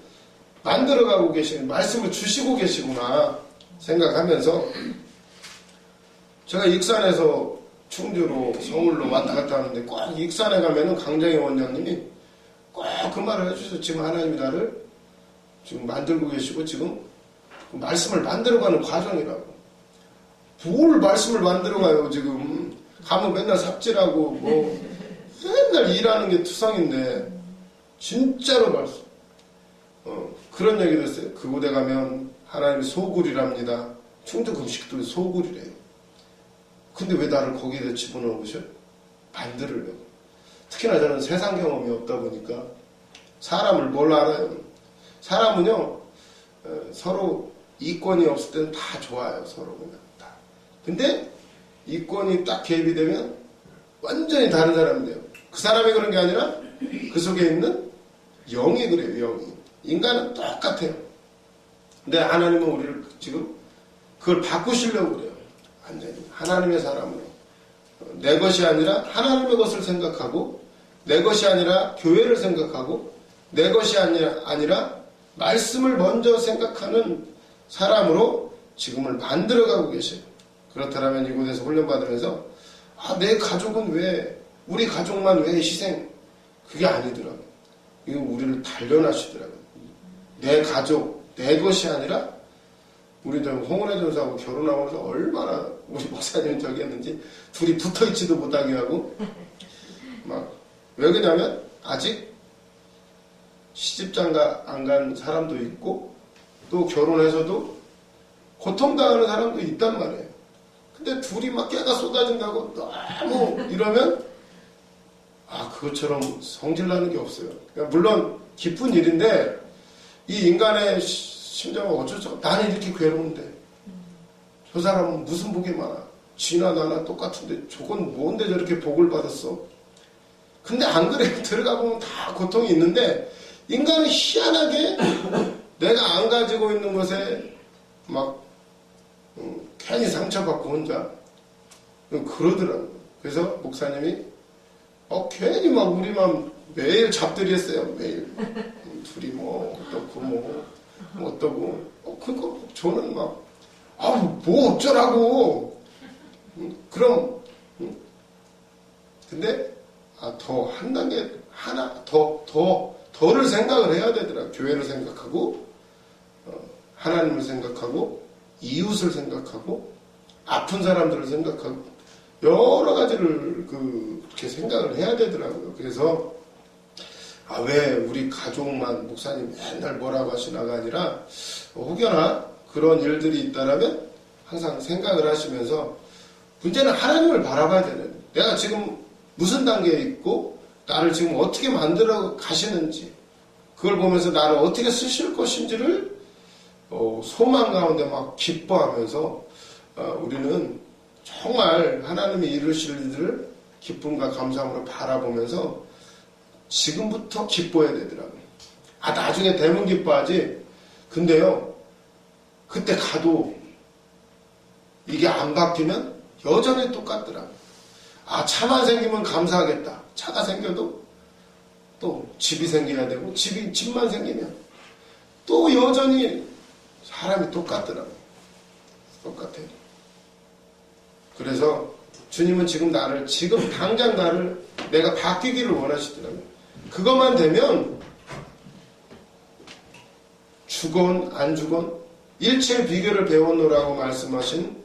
만들어가고 계시는 말씀을 주시고 계시구나 생각하면서 제가 익산에서 충주로 서울로 왔다 갔다 하는데 꼭 익산에 가면은 강정희 원장님이 꼭 그 말을 해주셔서 지금 하나님이 나를 지금 만들고 계시고 지금 말씀을 만들어가는 과정이라고. 뭘 말씀을 만들어가요 지금. 가면 맨날 삽질하고 맨날 일하는 게 투성인데 진짜로 말씀. 그런 얘기도 했어요. 그곳에 가면 하나님이 소굴이랍니다. 충주 금식도 소굴이래요. 근데 왜 나를 거기에 집어넣으셔? 만들으려고. 특히나 저는 세상 경험이 없다 보니까 사람을 뭘 알아요. 사람은요 서로 이권이 없을 때는 다 좋아요. 서로 그냥 다. 근데 이권이 딱 개입이 되면 완전히 다른 사람이 돼요. 그 사람이 그런 게 아니라 그 속에 있는 영이 그래요. 영이. 인간은 똑같아요. 근데 하나님은 우리를 지금 그걸 바꾸시려고 그래요. 완전히 하나님의 사람으로. 내 것이 아니라 하나님의 것을 생각하고 내 것이 아니라 교회를 생각하고 내 것이 아니라 말씀을 먼저 생각하는 사람으로 지금을 만들어가고 계세요. 그렇다면 이곳에서 훈련받으면서 내 가족은 왜 우리 가족만 왜 희생 그게 아니더라고요. 이거 우리를 단련하시더라고요. 내 가족 내 것이 아니라 우리도 홍은혜 전사하고 결혼하고 나서 얼마나 우리 목사님 저기 했는지 둘이 붙어있지도 못하게 하고 왜 그러냐면 아직 시집장가 안 간 사람도 있고 또 결혼해서도 고통당하는 사람도 있단 말이에요. 근데 둘이 막 깨가 쏟아진다고 너무 이러면 그것처럼 성질나는 게 없어요. 그러니까 물론 기쁜 일인데 이 인간의 심정은 어쩔 수 없어. 나는 이렇게 괴로운데 저 사람은 무슨 복이 많아. 지나 나나 똑같은데 저건 뭔데 저렇게 복을 받았어. 근데 안 그래. 들어가 보면 다 고통이 있는데 인간은 희한하게 내가 안 가지고 있는 것에 막 괜히 상처받고 혼자 그러더라고요. 그래서 목사님이 괜히 막 우리만 매일 잡들이 했어요. 매일 둘이 어떻고 어떠고 그러니까 저는 막 뭐 어쩌라고. 그럼, 근데, 더 한 단계, 더를 생각을 해야 되더라. 교회를 생각하고, 하나님을 생각하고, 이웃을 생각하고, 아픈 사람들을 생각하고, 여러 가지를 그렇게 생각을 해야 되더라고요. 그래서, 왜 우리 가족만 목사님 맨날 뭐라고 하시나가 아니라, 혹여나 그런 일들이 있다라면 항상 생각을 하시면서, 문제는 하나님을 바라봐야 되는, 내가 지금 무슨 단계에 있고, 나를 지금 어떻게 만들어 가시는지, 그걸 보면서 나를 어떻게 쓰실 것인지를 소망 가운데 막 기뻐하면서 우리는 정말 하나님이 이루실 일들을 기쁨과 감사함으로 바라보면서 지금부터 기뻐해야 되더라고요. 나중에 되면 기뻐하지. 근데요, 그때 가도 이게 안 바뀌면 여전히 똑같더라고요. 차만 생기면 감사하겠다. 차가 생겨도 또 집이 생겨야 되고 집만 생기면 또 여전히 사람이 똑같더라고요. 똑같아요. 그래서 주님은 지금 당장 나를 내가 바뀌기를 원하시더라고요. 그것만 되면 주건 안 주건 일체의 비결을 배웠노라고 말씀하신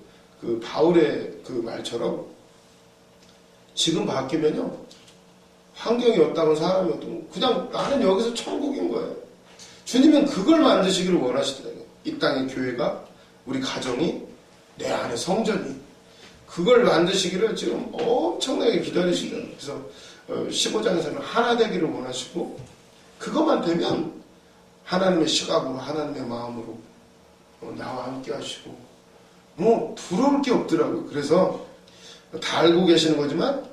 그 바울의 그 말처럼 지금 바뀌면요, 환경이 없다고 사람이 없다고 그냥 나는 여기서 천국인 거예요. 주님은 그걸 만드시기를 원하시더라고요. 이 땅의 교회가, 우리 가정이, 내 안에 성전이, 그걸 만드시기를 지금 엄청나게 기다리시더라고요. 그래서 15장에서는 하나 되기를 원하시고, 그것만 되면 하나님의 시각으로, 하나님의 마음으로 나와 함께 하시고, 부러울 게 없더라고요. 그래서 다 알고 계시는 거지만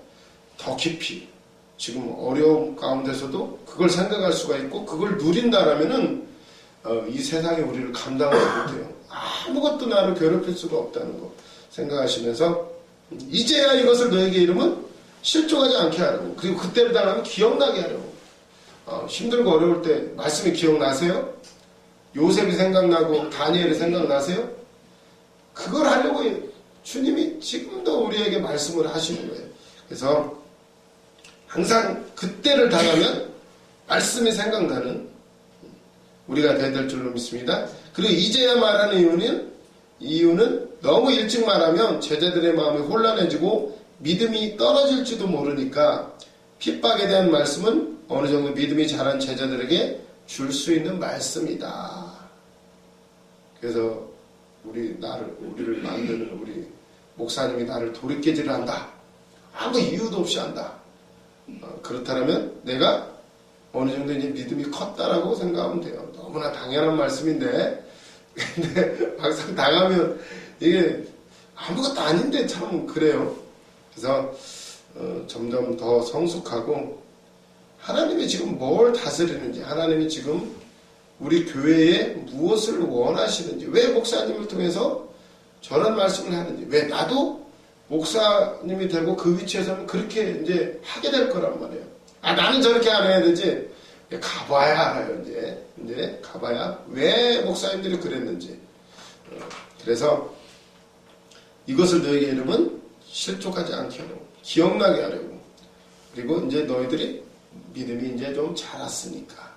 더 깊이 지금 어려움 가운데서도 그걸 생각할 수가 있고, 그걸 누린다라면은 이 세상이 우리를 감당하지 못해요. 아무것도 나를 괴롭힐 수가 없다는 거 생각하시면서, 이제야 이것을 너에게 이름은 실족하지 않게 하라고, 그리고 그때를 당하면 기억나게 하라고. 힘들고 어려울 때 말씀이 기억나세요? 요셉이 생각나고 다니엘이 생각나세요? 그걸 하려고 주님이 지금도 우리에게 말씀을 하시는 거예요. 그래서 항상 그때를 당하면 말씀이 생각나는 우리가 돼야 될 줄로 믿습니다. 그리고 이제야 말하는 이유는 너무 일찍 말하면 제자들의 마음이 혼란해지고 믿음이 떨어질지도 모르니까 핍박에 대한 말씀은 어느 정도 믿음이 자란 제자들에게 줄 수 있는 말씀이다. 그래서 우리를 만드는 우리 목사님이 나를 돌이키지를 한다. 아무 이유도 없이 한다. 그렇다면 내가 어느 정도 이제 믿음이 컸다라고 생각하면 돼요. 너무나 당연한 말씀인데, 근데 막상 당하면 이게 아무것도 아닌데 참 그래요. 그래서 점점 더 성숙하고, 하나님이 지금 뭘 다스리는지, 하나님이 지금 우리 교회에 무엇을 원하시는지, 왜 목사님을 통해서 저런 말씀을 하는지, 왜 나도 목사님이 되고 그 위치에서는 그렇게 이제 하게 될 거란 말이에요. 나는 저렇게 안 해야 되지. 가봐야 알아요. 이제 가봐야 왜 목사님들이 그랬는지. 그래서 이것을 너에게 이름은 실족하지 않게 하려고, 기억나게 하려고. 그리고 이제 너희들이 믿음이 이제 좀 자랐으니까.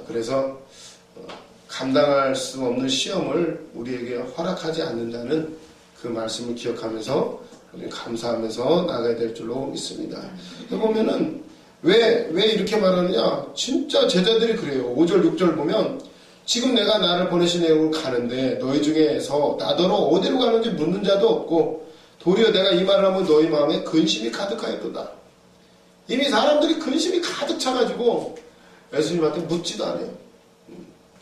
그래서 감당할 수 없는 시험을 우리에게 허락하지 않는다는 그 말씀을 기억하면서 우리 감사하면서 나가야 될 줄로 믿습니다. 보면은 왜 이렇게 말하느냐? 진짜 제자들이 그래요. 5절 6절 보면 지금 내가 나를 보내신 애로 가는데 너희 중에서 나더러 어디로 가는지 묻는 자도 없고 도리어 내가 이 말을 하면 너희 마음에 근심이 가득하였도다. 이미 사람들이 근심이 가득 차가지고 예수님한테 묻지도 않아요.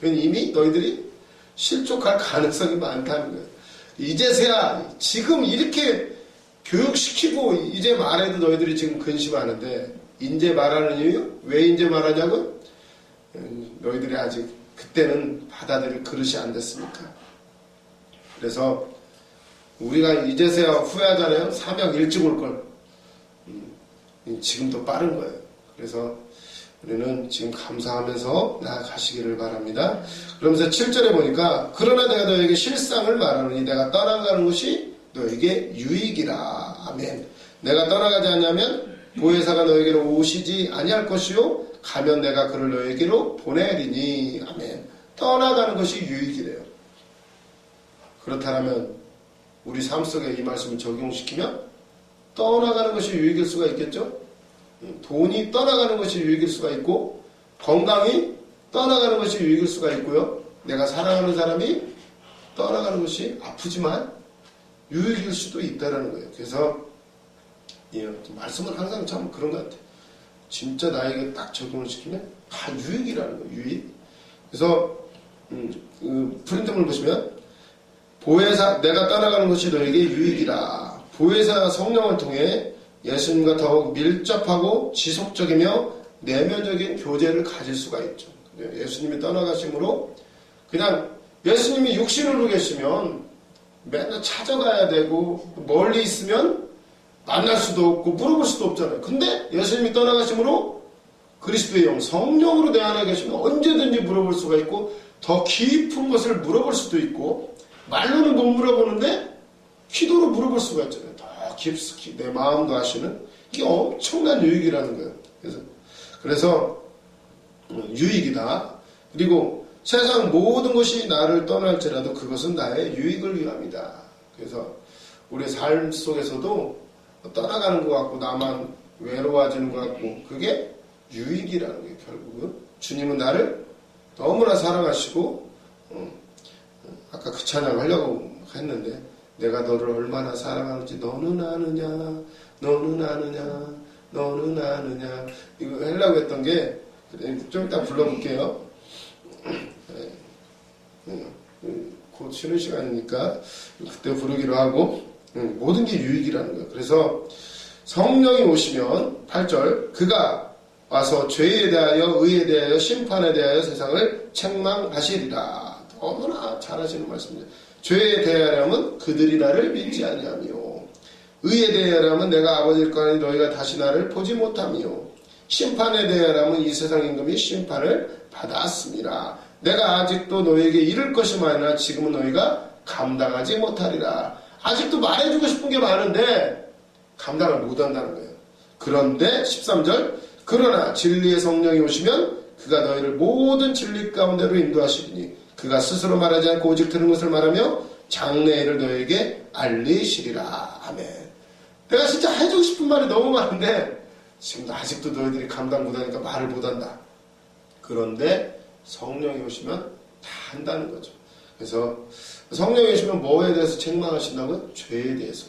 이미 너희들이 실족할 가능성이 많다는 거예요. 이제서야 지금 이렇게 교육시키고 이제 말해도 너희들이 지금 근심하는데, 이제 말하는 이유? 왜 이제 말하냐고? 너희들이 아직 그때는 받아들일 그릇이 안 됐으니까. 그래서 우리가 이제서야 후회하잖아요. 사명 일찍 올 걸. 지금도 빠른 거예요. 그래서 우리는 지금 감사하면서 나아가시기를 바랍니다. 그러면서 7절에 보니까 그러나 내가 너에게 실상을 말하노니 내가 떠나가는 것이 너에게 유익이라. 아멘. 내가 떠나가지 않냐면 보혜사가 너에게로 오시지 아니할 것이요 가면 내가 그를 너에게로 보내리니. 아멘. 떠나가는 것이 유익이래요. 그렇다면 우리 삶 속에 이 말씀을 적용시키면 떠나가는 것이 유익일 수가 있겠죠? 돈이 떠나가는 것이 유익일 수가 있고 건강이 떠나가는 것이 유익일 수가 있고요. 내가 사랑하는 사람이 떠나가는 것이 아프지만 유익일 수도 있다는 거예요. 그래서 말씀은 항상 참 그런 것 같아요. 진짜 나에게 딱 적용을 시키면 다 유익이라는 거예요. 유익. 그래서 프린트물 보시면 보혜사 내가 떠나가는 것이 너에게 유익이라. 보혜사 성령을 통해 예수님과 더욱 밀접하고 지속적이며 내면적인 교제를 가질 수가 있죠. 예수님이 떠나가심으로 그냥 예수님이 육신으로 계시면 맨날 찾아가야 되고 멀리 있으면 만날 수도 없고 물어볼 수도 없잖아요. 근데 예수님이 떠나가심으로 그리스도의 영 성령으로 내 안에 계시면 언제든지 물어볼 수가 있고 더 깊은 것을 물어볼 수도 있고 말로는 못 물어보는데 기도로 물어볼 수가 있잖아요. 더 깊숙이 내 마음도 아시는 이게 엄청난 유익이라는 거예요. 그래서 유익이다. 그리고 세상 모든 것이 나를 떠날지라도 그것은 나의 유익을 위함이다. 그래서 우리의 삶 속에서도 떠나가는 것 같고 나만 외로워지는 것 같고 그게 유익이라는 거예요. 결국은 주님은 나를 너무나 사랑하시고 아까 그 찬양 하려고 했는데 내가 너를 얼마나 사랑하는지 너는 아느냐 너는 아느냐 너는 아느냐 이거 하려고 했던 게 좀 이따 불러볼게요. 곧 쉬는 시간이니까 그때 부르기로 하고 모든 게 유익이라는 거예요. 그래서 성령이 오시면 8절 그가 와서 죄에 대하여 의에 대하여 심판에 대하여 세상을 책망하시리라. 너무나 잘하시는 말씀입니다. 죄에 대하여라면 그들이 나를 믿지 아니하며 의에 대하여라면 내가 아버지일 거니 너희가 다시 나를 보지 못하며 심판에 대하여라면 이 세상 임금이 심판을 받았습니다. 내가 아직도 너희에게 이를 것이 많으나 지금은 너희가 감당하지 못하리라. 아직도 말해주고 싶은 게 많은데 감당을 못한다는 거예요. 그런데 13절 그러나 진리의 성령이 오시면 그가 너희를 모든 진리 가운데로 인도하시리니 그가 스스로 말하지 않고 오직 들은 것을 말하며 장래일을 너희에게 알리시리라. 아멘. 내가 진짜 해주고 싶은 말이 너무 많은데 지금도 아직도 너희들이 감당 못하니까 말을 못한다. 그런데 성령이 오시면 다 한다는 거죠. 그래서 성령이 오시면 뭐에 대해서 책망하신다고요? 죄에 대해서.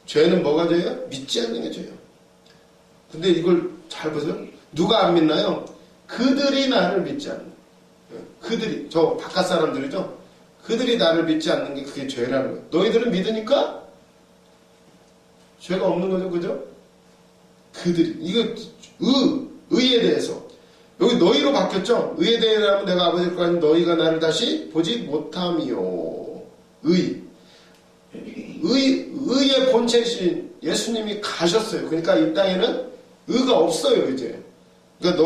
죄는 뭐가 죄예요? 믿지 않는 게 죄예요. 근데 이걸 잘 보세요. 누가 안 믿나요? 그들이 나를 믿지 않는 거예요. 그들이, 저 바깥 사람들이죠? 그들이 나를 믿지 않는 게 그게 죄라는 거예요. 너희들은 믿으니까 죄가 없는 거죠. 그죠? 그들이. 이거 의에 대해서. 여기 너희로 바뀌었죠? 의에 대하여라면 내가 아버지일 거 아닌 너희가 나를 다시 보지 못하며. 의의 본체이신 예수님이 가셨어요. 그러니까 이 땅에는 의가 없어요, 이제. 그러니까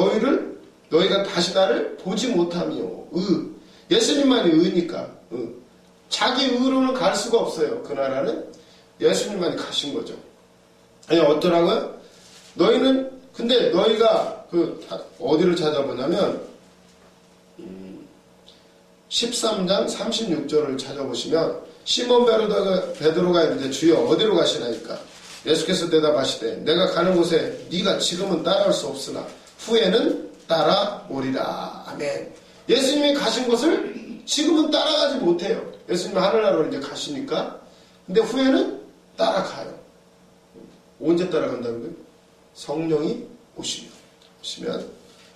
너희가 다시 나를 보지 못하며. 예수님만이 의니까. 자기 의로는 갈 수가 없어요. 그 나라는 예수님만이 가신 거죠. 아니, 어떠라고요? 근데 너희가 어디를 찾아보냐면 13장 36절을 찾아보시면 시몬 베드로가 이제 주여 어디로 가시나이까? 예수께서 대답하시되 내가 가는 곳에 네가 지금은 따라올 수 없으나 후에는 따라오리라. 아멘. 예수님이 가신 곳을 지금은 따라가지 못해요. 예수님이 하늘나라로 이제 가시니까. 근데 후에는 따라가요. 언제 따라간다는 거예요? 성령이 오시면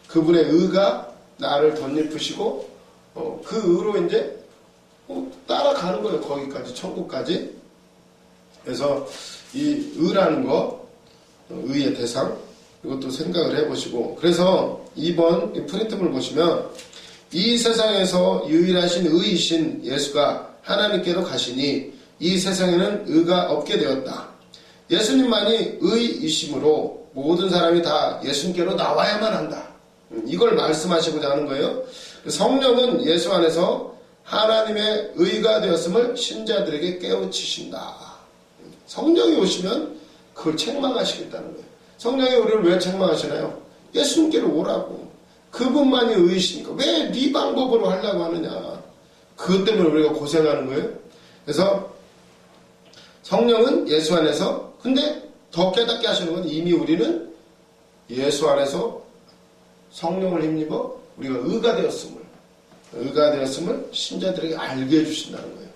그분의 의가 나를 덧입히시고 그 의로 이제 따라가는 거예요. 거기까지 천국까지. 그래서 이 의라는 거 의의 대상 이것도 생각을 해보시고 그래서 2번 이 프린트물 보시면 이 세상에서 유일하신 의이신 예수가 하나님께로 가시니 이 세상에는 의가 없게 되었다. 예수님만이 의이심으로 모든 사람이 다 예수님께로 나와야만 한다. 이걸 말씀하시고자 하는 거예요. 성령은 예수 안에서 하나님의 의가 되었음을 신자들에게 깨우치신다. 성령이 오시면 그걸 책망하시겠다는 거예요. 성령이 우리를 왜 책망하시나요? 예수님께로 오라고. 그분만이 의이시니까. 왜 네 방법으로 하려고 하느냐. 그것 때문에 우리가 고생하는 거예요. 그래서 성령은 예수 안에서, 근데 더 깨닫게 하시는 건 이미 우리는 예수 안에서 성령을 힘입어 우리가 의가 되었음을 신자들에게 알게 해주신다는 거예요.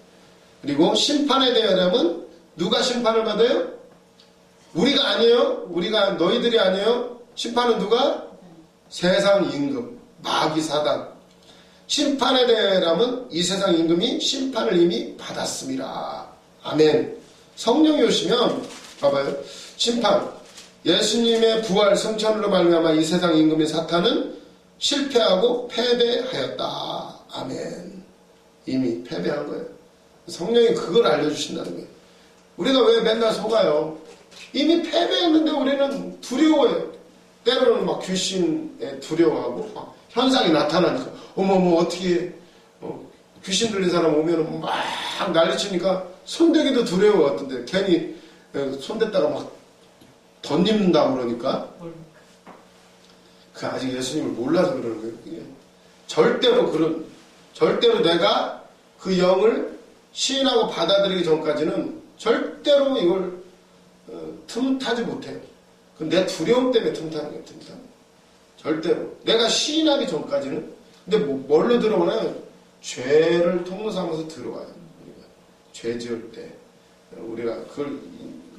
그리고 심판에 대하면 누가 심판을 받아요? 우리가 아니에요. 우리가 너희들이 아니에요. 심판은 누가? 세상 임금, 마귀 사단. 심판에 대하면 이 세상 임금이 심판을 이미 받았습니다. 아멘. 성령이 오시면 봐봐요. 심판. 예수님의 부활 승천으로 말미암아 이 세상 임금인 사탄은 실패하고 패배하였다. 아멘. 이미 패배한 거예요. 성령이 그걸 알려주신다는 거예요. 우리가 왜 맨날 속아요? 이미 패배했는데 우리는 두려워해요. 때로는 막 귀신에 두려워하고 막 현상이 나타나니까 어머머 어떻게 귀신 들린 사람 오면 막 난리치니까 손대기도 두려워 같던데 괜히 손댔다가 막 덧입는다고 그러니까 그 아직 예수님을 몰라서 그러는 거예요. 그게. 절대로 내가 그 영을 시인하고 받아들이기 전까지는 절대로 이걸 틈타지 못해요. 내 두려움 때문에 틈타는 거예요. 절대로. 내가 시인하기 전까지는. 근데 뭘로 들어오나요? 죄를 통로 삼아서 들어와요. 우리가. 죄 지을 때. 우리가 그걸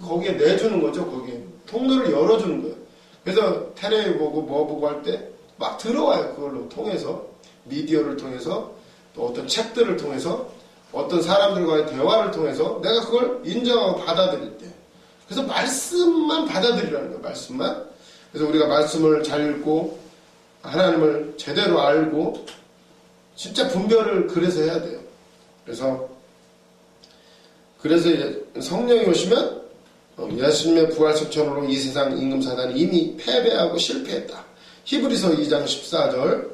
거기에 내주는 거죠. 거기에. 통로를 열어주는 거예요. 그래서 테레비 보고 뭐 보고 할 때 막 들어와요. 그걸로 통해서. 미디어를 통해서 또 어떤 책들을 통해서 어떤 사람들과의 대화를 통해서 내가 그걸 인정하고 받아들일 때. 그래서 말씀만 받아들이라는 거예요. 말씀만. 그래서 우리가 말씀을 잘 읽고 하나님을 제대로 알고 진짜 분별을 그래서 해야 돼요. 그래서 성령이 오시면 예수님의 부활 승천으로 이 세상 임금 사단이 이미 패배하고 실패했다. 히브리서 2장 14절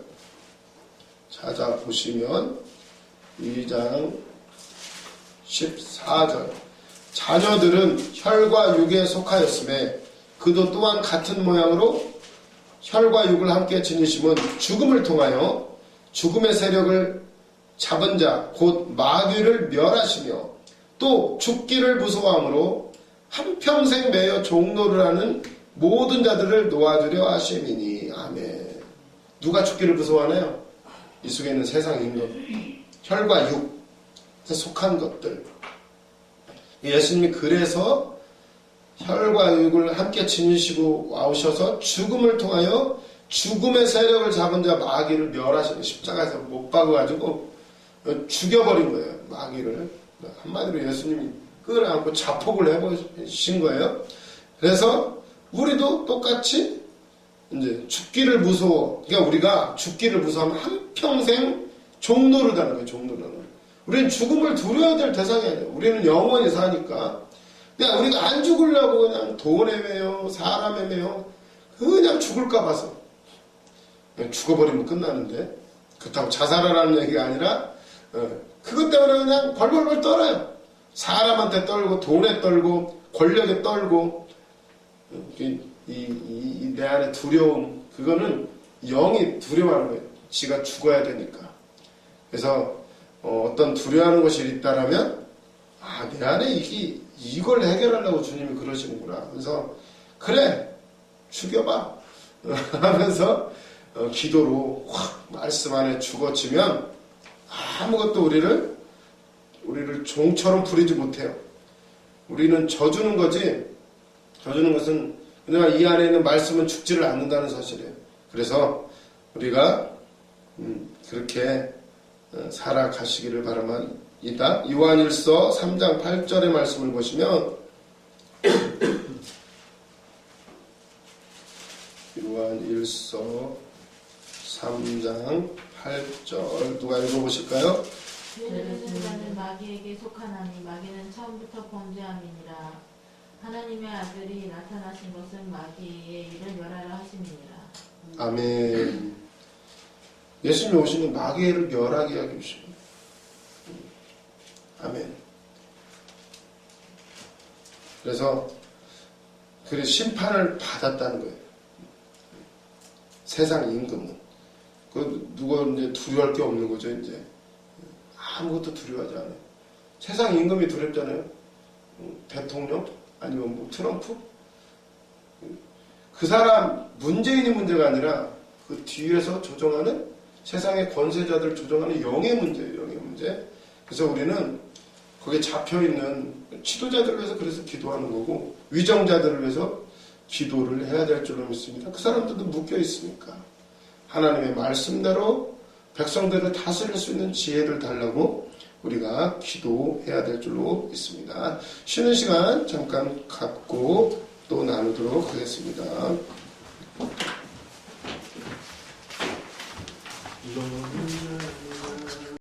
찾아보시면 2장 14절 자녀들은 혈과 육에 속하였음에 그도 또한 같은 모양으로 혈과 육을 함께 지니심은 죽음을 통하여 죽음의 세력을 잡은 자 곧 마귀를 멸하시며 또 죽기를 무서워함으로 한평생 매여 종노를 하는 모든 자들을 놓아주려 하심이니. 아멘. 누가 죽기를 무서워하나요? 이 속에 있는 세상 임금 혈과 육에 속한 것들. 예수님이 그래서 혈과 육을 함께 지니시고 와오셔서 죽음을 통하여 죽음의 세력을 잡은 자 마귀를 멸하시는 십자가에서 못 박아가지고 죽여버린 거예요. 마귀를. 한마디로 예수님이 끌어안고 자폭을 해보신 거예요. 그래서 우리도 똑같이 이제 죽기를 무서워. 그러니까 우리가 죽기를 무서워하면 한평생 종노릇하는 거예요. 종노릇하는. 우리는 죽음을 두려워야 될 대상이 아니에요. 우리는 영원히 사니까. 그냥 우리가 안 죽으려고 그냥 돈에 매여, 사람에 매여, 그냥 죽을까 봐서. 그냥 죽어버리면 끝나는데. 그렇다고 자살하라는 얘기가 아니라, 그것 때문에 그냥 벌벌벌 떨어요. 사람한테 떨고, 돈에 떨고, 권력에 떨고, 내 안에 두려움, 그거는 영이 두려워하는 거예요. 지가 죽어야 되니까. 그래서, 어떤 두려워하는 것이 있다라면, 내 안에 이걸 해결하려고 주님이 그러시는구나. 그래서, 그래, 죽여봐. 하면서, 기도로 확 말씀 안에 죽어지면, 아무것도 우리를 종처럼 부리지 못해요. 우리는 져주는 거지, 져주는 것은, 그러나 이 안에 있는 말씀은 죽지를 않는다는 사실이에요. 그래서, 우리가, 그렇게, 살아가시기를 바랍니다. 요한일서 3장 8절의 말씀을 보시면 요한일서 3장 8절 누가 읽어보실까요? 죄를 지은 자는 마귀에게 속하나니 마귀는 처음부터 범죄함이니라. 하나님의 아들이 나타나신 것은 마귀의 일을 멸하려 하심이니라. 아멘. 예수님이 오시니 마귀를 멸하게 하기 위해서. 아멘. 그래서 심판을 받았다는 거예요. 세상 임금은. 누가 이제 두려워할 게 없는 거죠, 이제. 아무것도 두려워하지 않아요. 세상 임금이 두렵잖아요. 대통령? 아니면 뭐 트럼프? 그 사람, 문재인이 문제가 아니라 그 뒤에서 조정하는 세상의 권세자들을 조정하는 영의 문제예요, 영의 문제. 그래서 우리는 거기에 잡혀있는 지도자들을 위해서 그래서 기도하는 거고, 위정자들을 위해서 기도를 해야 될 줄로 믿습니다. 그 사람들도 묶여 있으니까. 하나님의 말씀대로 백성들을 다스릴 수 있는 지혜를 달라고 우리가 기도해야 될 줄로 믿습니다. 쉬는 시간 잠깐 갖고 또 나누도록 하겠습니다. 이거는